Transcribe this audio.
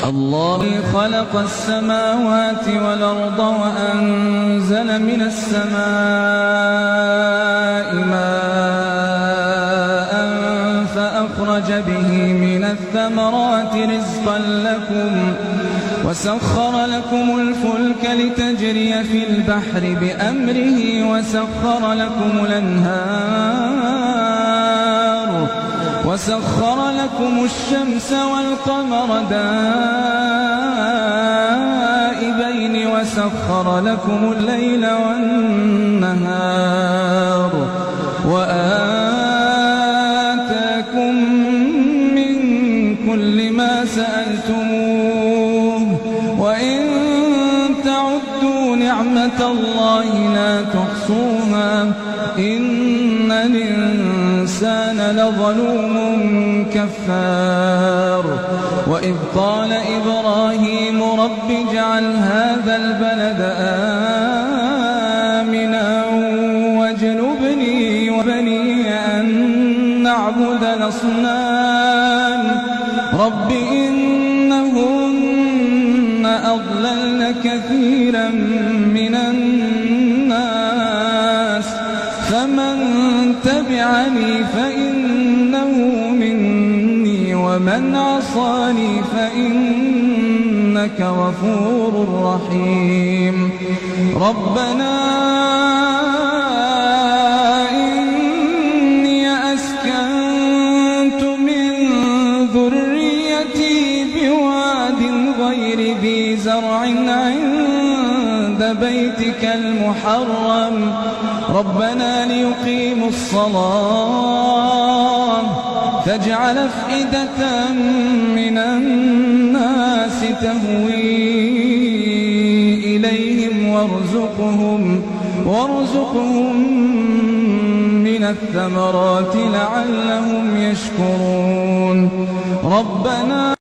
الله خلق السماوات والأرض وأنزل من السماء ماء فأخرج به من الثمرات رزقا لكم وسخر لكم الفلك لتجري في البحر بأمره وسخر لكم الشمس والقمر دائبين وسخر لكم الليل والنهار وآتاكم من كل ما سألتموه وإن تعدوا نعمة الله لا تحصوها إن الإنسان لظلوم كفار وإذ قال إبراهيم رب اجعل هذا البلد آمنا واجنبني وبني أن نعبد الأصنام رب إنهن أضللن كثيرا من الناس فمن تبعني فإنه مني ومن عصاني فإنك غفور رحيم ربنا إني أسكنت من ذريتي بواد غير ذي زرع عند بيتك المحرم ربنا ليقيموا الصلاة فاجعل أفئدة من الناس تهوي إليهم وارزقهم من الثمرات لعلهم يشكرون ربنا